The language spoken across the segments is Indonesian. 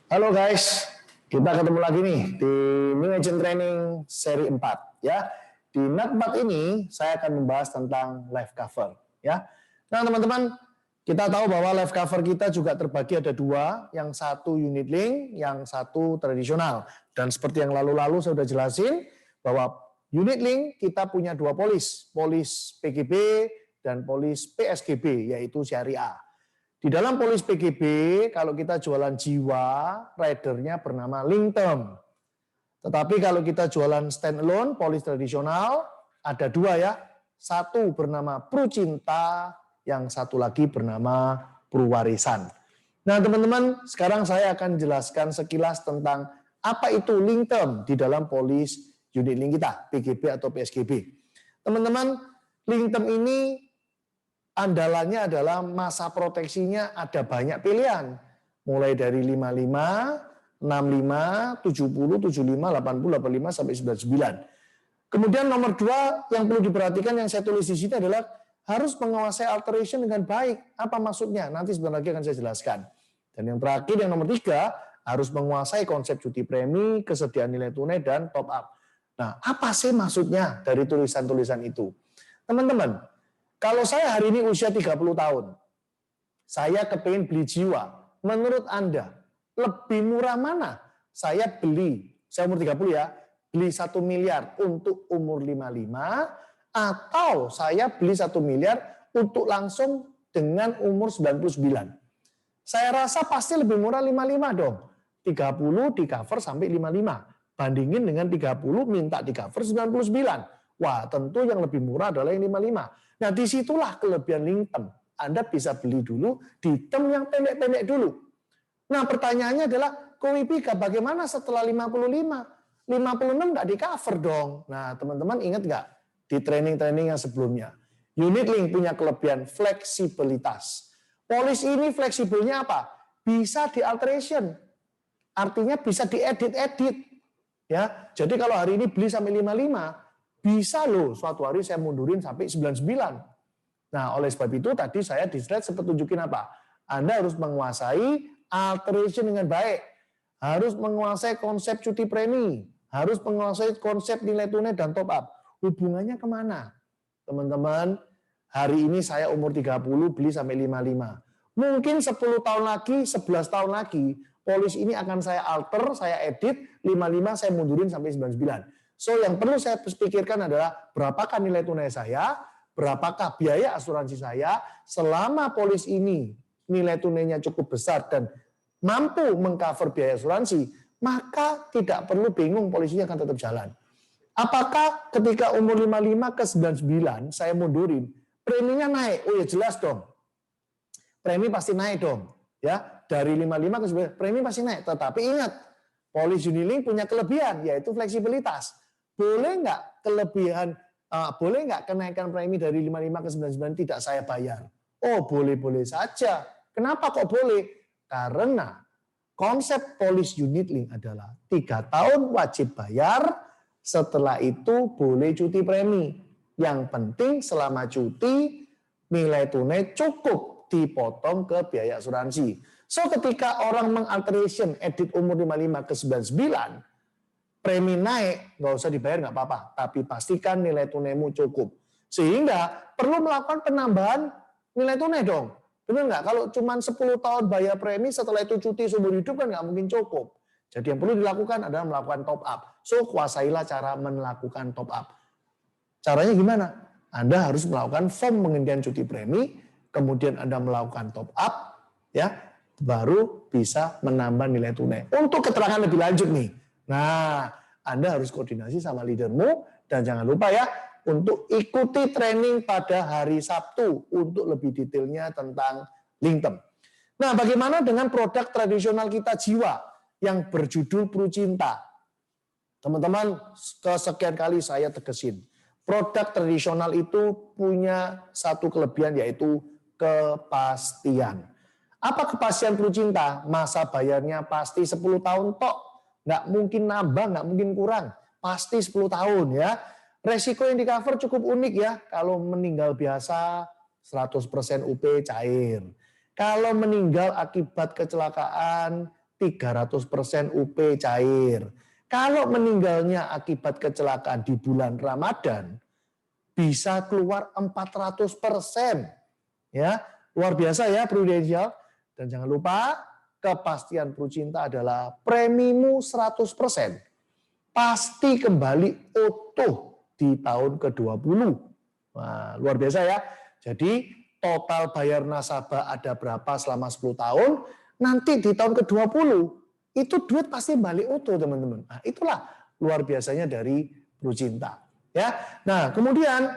Halo guys, kita ketemu lagi nih di New Agent Training seri 4 ya. Di NAT 4 ini saya akan membahas tentang life cover ya. Nah teman-teman, kita tahu bahwa life cover kita juga terbagi ada dua, yang satu unit link, yang satu tradisional. Dan seperti yang lalu-lalu saya sudah jelasin bahwa unit link kita punya dua polis PGB dan polis PSGB yaitu syariah. Di dalam polis PGB, kalau kita jualan jiwa, ridernya bernama link term. Tetapi kalau kita jualan standalone, polis tradisional, ada dua ya. Satu bernama Prucinta, yang satu lagi bernama Pruwarisan. Nah teman-teman, sekarang saya akan jelaskan sekilas tentang apa itu link term di dalam polis unit link kita, PGB atau PSGB. Teman-teman, link term ini andalannya adalah masa proteksinya ada banyak pilihan. Mulai dari 55, 65, 70, 75, 80, 85 sampai 99. Kemudian nomor 2 yang perlu diperhatikan yang saya tulis di sini adalah harus menguasai alteration dengan baik. Apa maksudnya? Nanti sebentar lagi akan saya jelaskan. Dan yang terakhir yang nomor 3 harus menguasai konsep cuti premi, kesediaan nilai tunai dan top up. Nah, apa sih maksudnya dari tulisan-tulisan itu? Teman-teman, kalau saya hari ini usia 30 tahun, saya kepingin beli jiwa. Menurut Anda, lebih murah mana? Saya umur 30 ya, beli 1 miliar untuk umur 55, atau saya beli 1 miliar untuk langsung dengan umur 99. Saya rasa pasti lebih murah 55 dong. 30 di cover sampai 55. Bandingin dengan 30 minta di cover 99. Wah, tentu yang lebih murah adalah yang 55. Nah, disitulah kelebihan link term. Anda bisa beli dulu di term yang pendek-pendek dulu. Nah, pertanyaannya adalah, Kowipika bagaimana setelah 55? 56 nggak di cover dong. Nah, teman-teman ingat nggak di training-training yang sebelumnya? Unit link punya kelebihan fleksibilitas. Polis ini fleksibelnya apa? Bisa di alteration. Artinya bisa diedit-edit. Ya, jadi kalau hari ini beli sampai 55, bisa loh suatu hari saya mundurin sampai 99. Nah oleh sebab itu tadi saya di slide sempat tunjukin apa? Anda harus menguasai alteration dengan baik. Harus menguasai konsep cuti premi. Harus menguasai konsep nilai tunai dan top up. Hubungannya kemana? Teman-teman, hari ini saya umur 30 beli sampai 55. Mungkin 10 tahun lagi, 11 tahun lagi, polis ini akan saya alter, saya edit, 55 saya mundurin sampai 99. So yang perlu saya pikirkan adalah berapakah nilai tunai saya, berapakah biaya asuransi saya, selama polis ini nilai tunainya cukup besar dan mampu mengcover biaya asuransi, maka tidak perlu bingung polisinya akan tetap jalan. Apakah ketika umur 55 ke 99 saya mundurin, preminya naik? Oh ya jelas dong. Premi pasti naik dong. Ya, dari 55 ke 99 premi pasti naik. Tetapi ingat, polis unit link punya kelebihan yaitu fleksibilitas. Boleh nggak boleh nggak kenaikan premi dari 55 ke 99 tidak saya bayar? Oh boleh-boleh saja. Kenapa kok boleh? Karena konsep polis unit link adalah 3 tahun wajib bayar, setelah itu boleh cuti premi. Yang penting selama cuti nilai tunai cukup dipotong ke biaya asuransi. So ketika orang mengalteration edit umur 55 ke 99, premi naik, nggak usah dibayar nggak apa-apa, tapi pastikan nilai tunaimu cukup. Sehingga perlu melakukan penambahan nilai tunai dong. Benar nggak? Kalau cuma 10 tahun bayar premi, setelah itu cuti seumur hidup kan nggak mungkin cukup. Jadi yang perlu dilakukan adalah melakukan top up. So kuasailah cara melakukan top up. Caranya gimana? Anda harus melakukan form penghentian cuti premi, kemudian Anda melakukan top up, ya, baru bisa menambah nilai tunai. Untuk keterangan lebih lanjut nih, nah, Anda harus koordinasi sama leadermu dan jangan lupa ya untuk ikuti training pada hari Sabtu untuk lebih detailnya tentang link term. Nah, bagaimana dengan produk tradisional kita jiwa yang berjudul Prucinta? Teman-teman, kesekian kali saya tegesin. Produk tradisional itu punya satu kelebihan yaitu kepastian. Apa kepastian Prucinta? Masa bayarnya pasti 10 tahun tok. Nggak mungkin nambah, nggak mungkin kurang. Pasti 10 tahun ya. Resiko yang di cover cukup unik ya. Kalau meninggal biasa 100% UP cair. Kalau meninggal akibat kecelakaan 300% UP cair. Kalau meninggalnya akibat kecelakaan di bulan Ramadan, bisa keluar 400%. Ya, luar biasa ya Prudential. Dan jangan lupa, kepastian Prucinta adalah premimu 100%. Pasti kembali utuh di tahun ke-20. Wah, luar biasa ya. Jadi total bayar nasabah ada berapa selama 10 tahun, nanti di tahun ke-20 itu duit pasti balik utuh teman-teman. Nah, itulah luar biasanya dari Prucinta. Ya. Nah, kemudian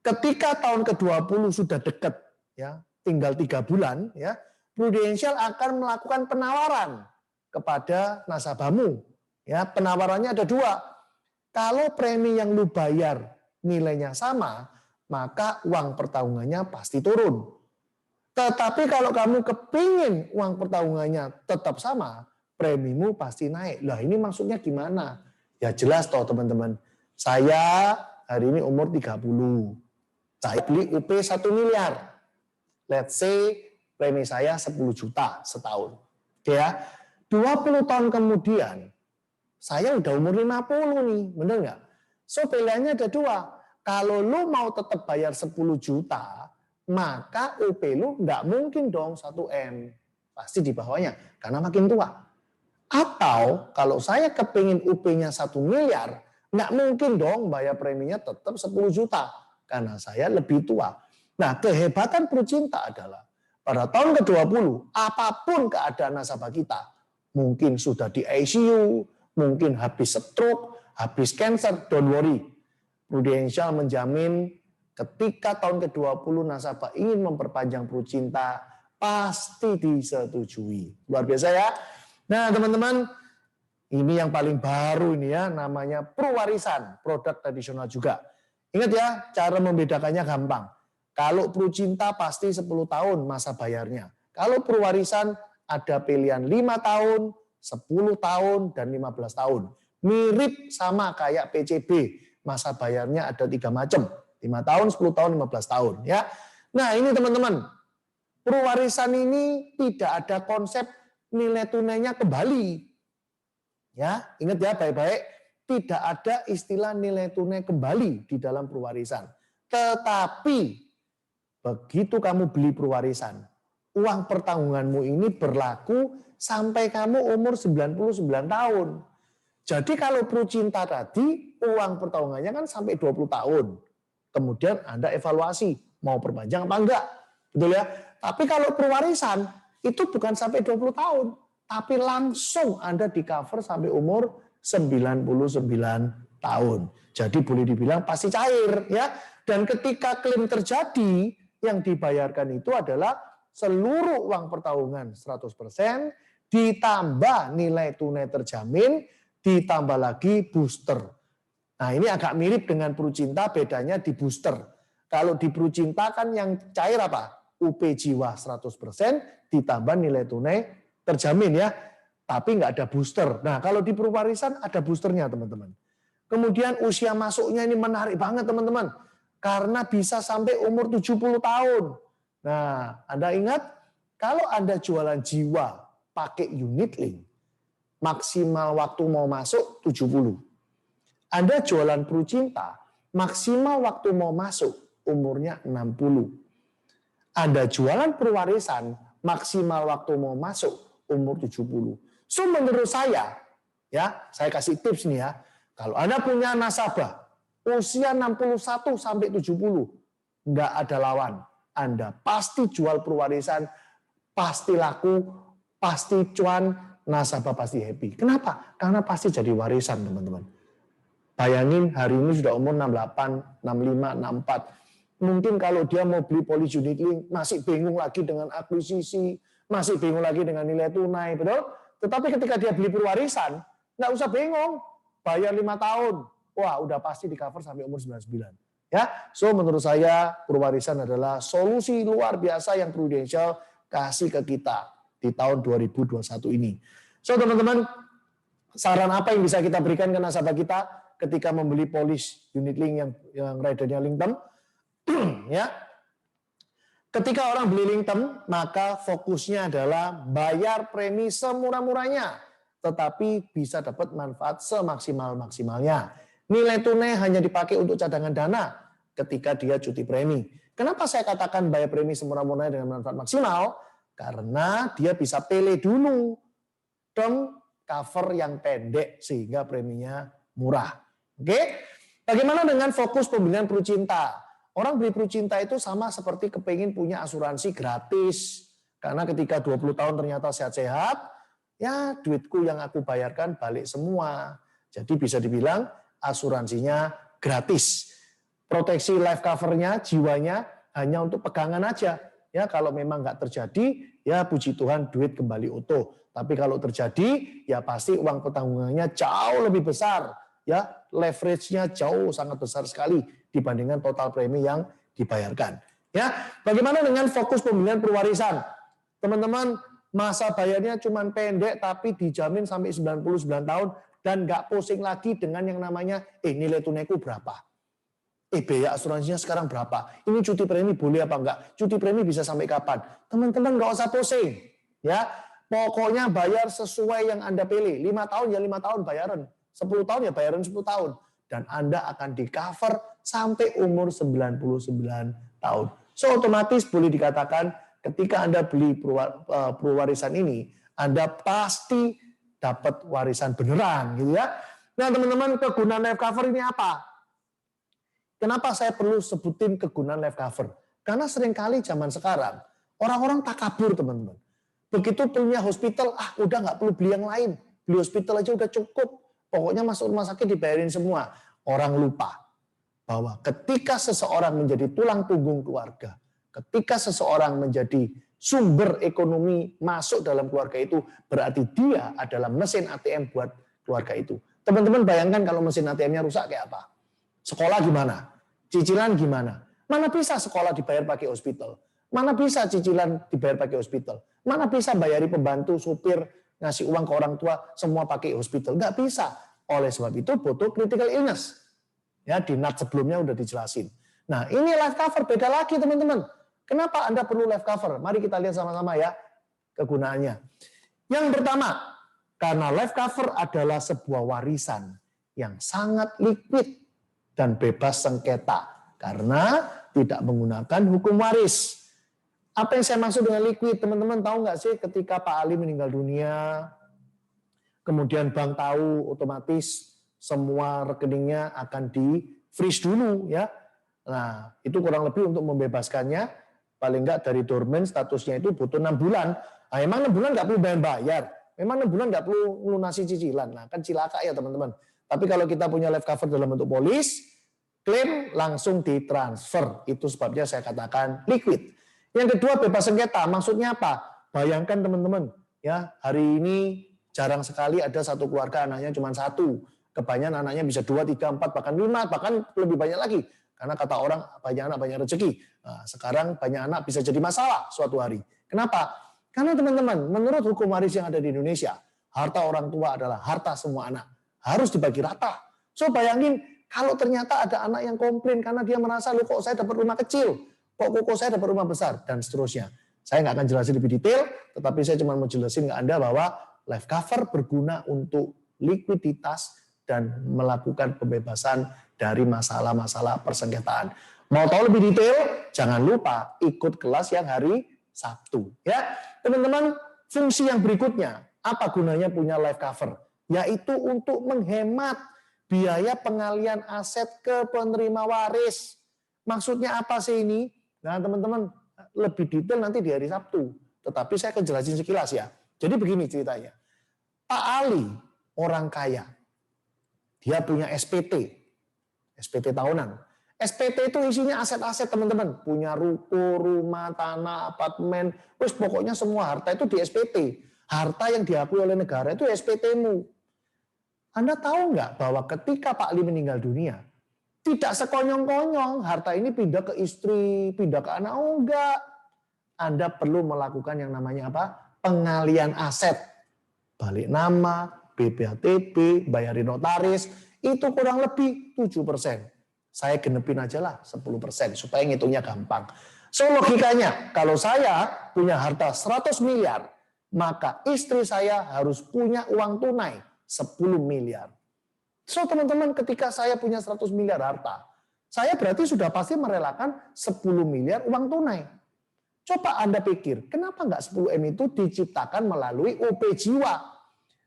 ketika tahun ke-20 sudah dekat ya, tinggal 3 bulan ya, Prudential akan melakukan penawaran kepada nasabahmu. Ya, penawarannya ada 2. Kalau premi yang lu bayar nilainya sama, maka uang pertahunannya pasti turun. Tetapi kalau kamu kepingin uang pertahunannya tetap sama, premimu pasti naik. Lah ini maksudnya gimana? Ya jelas toh teman-teman. Saya hari ini umur 30. Saya beli UP 1 miliar. Let's say premi saya 10 juta setahun. Oke ya. 20 tahun kemudian, saya udah umur 50 nih, bener nggak? So pilihannya ada 2. Kalau lu mau tetap bayar 10 juta, maka UP lu nggak mungkin dong 1M. Pasti di bawahnya, karena makin tua. Atau kalau saya kepingin UP-nya 1 miliar, nggak mungkin dong bayar preminya tetap 10 juta. Karena saya lebih tua. Nah kehebatan Prucinta adalah, pada tahun ke-20, apapun keadaan nasabah kita, mungkin sudah di ICU, mungkin habis stroke, habis cancer, don't worry. Prudential menjamin ketika tahun ke-20 nasabah ingin memperpanjang Prucinta, pasti disetujui. Luar biasa ya. Nah teman-teman, ini yang paling baru ini ya, namanya Pruwarisan, produk tradisional juga. Ingat ya, cara membedakannya gampang. Kalau Prucinta pasti 10 tahun masa bayarnya. Kalau Pruwarisan ada pilihan 5 tahun, 10 tahun, dan 15 tahun. Mirip sama kayak PCB. Masa bayarnya ada 3 macam. 5 tahun, 10 tahun, 15 tahun. Ya. Nah ini teman-teman. Pruwarisan ini tidak ada konsep nilai tunainya kembali. Ya, ingat ya baik-baik. Tidak ada istilah nilai tunai kembali di dalam Pruwarisan. Tetapi begitu kamu beli Pruwarisan, uang pertanggunganmu ini berlaku sampai kamu umur 99 tahun. Jadi kalau Prucinta tadi, uang pertanggungannya kan sampai 20 tahun. Kemudian Anda evaluasi, mau perpanjang apa enggak. Betul ya? Tapi kalau Pruwarisan, itu bukan sampai 20 tahun. Tapi langsung Anda di cover sampai umur 99 tahun. Jadi boleh dibilang pasti cair. Ya. Dan ketika klaim terjadi, yang dibayarkan itu adalah seluruh uang pertanggungan 100%, ditambah nilai tunai terjamin, ditambah lagi booster. Nah ini agak mirip dengan Prucinta, bedanya di booster. Kalau di Prucinta kan yang cair apa? UP jiwa 100%, ditambah nilai tunai terjamin ya. Tapi nggak ada booster. Nah kalau di Pruwarisan ada boosternya teman-teman. Kemudian usia masuknya ini menarik banget teman-teman. Karena bisa sampai umur 70 tahun. Nah Anda ingat, kalau Anda jualan jiwa pakai unit link, maksimal waktu mau masuk 70. Anda jualan Prucinta, maksimal waktu mau masuk umurnya 60. Anda jualan Pruwarisan, maksimal waktu mau masuk umur 70. So menurut saya, ya saya kasih tips nih ya, kalau Anda punya nasabah usia 61 sampai 70, nggak ada lawan. Anda pasti jual Pruwarisan, pasti laku, pasti cuan, nasabah pasti happy. Kenapa? Karena pasti jadi warisan teman-teman. Bayangin hari ini sudah umur 68, 65, 64. Mungkin kalau dia mau beli polis unit link, masih bingung lagi dengan akuisisi, masih bingung lagi dengan nilai tunai, betul? Tetapi ketika dia beli Pruwarisan, nggak usah bingung, bayar 5 tahun, wah udah pasti di cover sampai umur 99. Ya, so menurut saya Pruwarisan adalah solusi luar biasa yang Prudential kasih ke kita di tahun 2021 ini. So teman-teman, saran apa yang bisa kita berikan ke nasabah kita ketika membeli polis unit link yang ridernya link term? Ya, Ketika orang beli long term, maka fokusnya adalah bayar premi semurah-murahnya, tetapi bisa dapat manfaat semaksimal-maksimalnya. Nilai tunai hanya dipakai untuk cadangan dana ketika dia cuti premi. Kenapa saya katakan bayar premi semurah-murahnya dengan manfaat maksimal? Karena dia bisa pilih dulu term cover yang pendek sehingga preminya murah. Oke? Bagaimana dengan fokus pembelian Pru Cinta? Orang beli Pru Cinta itu sama seperti kepingin punya asuransi gratis. Karena ketika 20 tahun ternyata sehat-sehat, ya duitku yang aku bayarkan balik semua. Jadi bisa dibilang asuransinya gratis. Proteksi life covernya, jiwanya hanya untuk pegangan aja. Ya kalau memang nggak terjadi, ya puji Tuhan duit kembali utuh. Tapi kalau terjadi, ya pasti uang pertanggungannya jauh lebih besar. Ya leverage-nya jauh sangat besar sekali dibandingkan total premi yang dibayarkan. Ya, bagaimana dengan fokus pembelian perwarisan? Teman-teman, masa bayarnya cuma pendek tapi dijamin sampai 99 tahun dan nggak pusing lagi dengan yang namanya nilai tunaiku berapa? Biaya asuransinya sekarang berapa? Ini cuti premi boleh apa enggak? Cuti premi bisa sampai kapan? Teman-teman nggak usah pusing. Ya, pokoknya bayar sesuai yang Anda pilih. 5 tahun ya 5 tahun bayaran. 10 tahun ya bayaran 10 tahun. Dan Anda akan di cover sampai umur 99 tahun. So otomatis boleh dikatakan ketika Anda beli perwarisan ini, Anda pasti dapat warisan beneran gitu ya. Nah teman-teman, kegunaan life cover ini apa? Kenapa saya perlu sebutin kegunaan life cover? Karena seringkali zaman sekarang, orang-orang takabur teman-teman. Begitu punya hospital, udah nggak perlu beli yang lain. Beli hospital aja udah cukup. Pokoknya masuk rumah sakit dibayarin semua. Orang lupa bahwa ketika seseorang menjadi tulang punggung keluarga, ketika seseorang menjadi sumber ekonomi masuk dalam keluarga itu, berarti dia adalah mesin ATM buat keluarga itu. Teman-teman bayangkan kalau mesin ATM-nya rusak kayak apa? Sekolah gimana? Cicilan gimana? Mana bisa sekolah dibayar pakai hospital? Mana bisa cicilan dibayar pakai hospital? Mana bisa bayari pembantu, supir, ngasih uang ke orang tua, semua pakai hospital? Nggak bisa. Oleh sebab itu butuh critical illness. Ya, di NAT sebelumnya udah dijelasin. Nah, ini life cover beda lagi teman-teman. Kenapa Anda perlu life cover? Mari kita lihat sama-sama ya kegunaannya. Yang pertama, karena life cover adalah sebuah warisan yang sangat liquid dan bebas sengketa karena tidak menggunakan hukum waris. Apa yang saya maksud dengan liquid? Teman-teman tahu nggak sih ketika Pak Ali meninggal dunia, kemudian bank tahu, otomatis semua rekeningnya akan di freeze dulu ya. Nah, itu kurang lebih untuk membebaskannya, paling enggak dari dormant statusnya itu butuh 6 bulan. Nah, emang 6 bulan nggak perlu bayar. Memang 6 bulan nggak perlu lunasi cicilan. Nah, kan cilaka ya teman-teman. Tapi kalau kita punya life cover dalam bentuk polis, klaim langsung ditransfer. Itu sebabnya saya katakan liquid. Yang kedua bebas sengketa. Maksudnya apa? Bayangkan teman-teman, ya hari ini jarang sekali ada satu keluarga anaknya cuma satu. Kebanyakan anaknya bisa 2, 3, 4, bahkan 5, bahkan lebih banyak lagi. Karena kata orang banyak anak banyak rezeki. Nah, sekarang banyak anak bisa jadi masalah suatu hari. Kenapa? Karena teman-teman, menurut hukum waris yang ada di Indonesia, harta orang tua adalah harta semua anak. Harus dibagi rata. So bayangin kalau ternyata ada anak yang komplain karena dia merasa, loh kok saya dapat rumah kecil, kok saya dapat rumah besar, dan seterusnya. Saya nggak akan jelasin lebih detail, tetapi saya cuma mau jelasin ke Anda bahwa life cover berguna untuk likuiditas dan melakukan pembebasan dari masalah-masalah persengketaan. Mau tahu lebih detail? Jangan lupa ikut kelas yang hari Sabtu. Ya, teman-teman, fungsi yang berikutnya, apa gunanya punya life cover? Yaitu untuk menghemat biaya pengalian aset ke penerima waris. Maksudnya apa sih ini? Nah, teman-teman, lebih detail nanti di hari Sabtu. Tetapi saya akan jelasin sekilas ya. Jadi begini ceritanya. Pak Ali, orang kaya. Dia punya SPT tahunan. SPT itu isinya aset-aset teman-teman. Punya ruko, rumah, tanah, apartemen. Terus pokoknya semua harta itu di SPT. Harta yang diakui oleh negara itu SPT-mu. Anda tahu nggak bahwa ketika Pak Ali meninggal dunia, tidak sekonyong-konyong harta ini pindah ke istri, pindah ke anak. Oh enggak. Anda perlu melakukan yang namanya apa? Pengalian aset. Balik nama, BPHTB, bayarin notaris, itu kurang lebih 7%. Saya genepin aja lah 10% supaya ngitungnya gampang. So logikanya, kalau saya punya harta 100 miliar, maka istri saya harus punya uang tunai 10 miliar. So teman-teman, ketika saya punya 100 miliar harta, saya berarti sudah pasti merelakan 10 miliar uang tunai. Coba Anda pikir, kenapa nggak 10M itu diciptakan melalui UP Jiwa?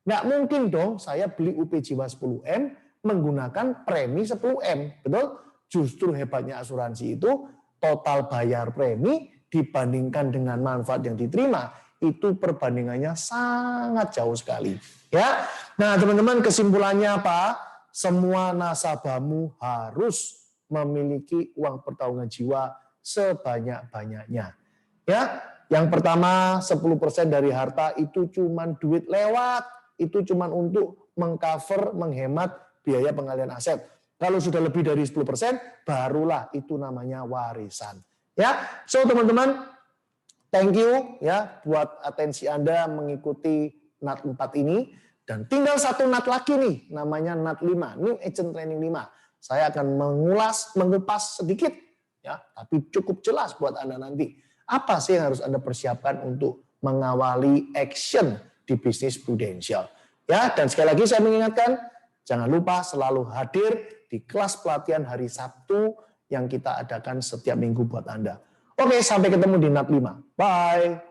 Nggak mungkin dong saya beli UP Jiwa 10M menggunakan premi 10M. Betul? Justru hebatnya asuransi itu total bayar premi dibandingkan dengan manfaat yang diterima, itu perbandingannya sangat jauh sekali. Ya, nah teman-teman, kesimpulannya apa? Semua nasabahmu harus memiliki uang pertanggungan jiwa sebanyak-banyaknya. Ya, yang pertama 10% dari harta itu cuman duit lewat, itu cuman untuk mengcover, menghemat biaya pengalihan aset. Kalau sudah lebih dari 10%, barulah itu namanya warisan. Ya, so teman-teman, thank you ya buat atensi Anda mengikuti NAT 4 ini. Dan tinggal satu NAT lagi nih, namanya NAT 5, New Agent Training 5. Saya akan mengupas sedikit, ya, tapi cukup jelas buat Anda nanti. Apa sih yang harus Anda persiapkan untuk mengawali action di bisnis prudensial? Ya, dan sekali lagi saya mengingatkan, jangan lupa selalu hadir di kelas pelatihan hari Sabtu yang kita adakan setiap minggu buat Anda. Oke, sampai ketemu di NAT 5. Bye.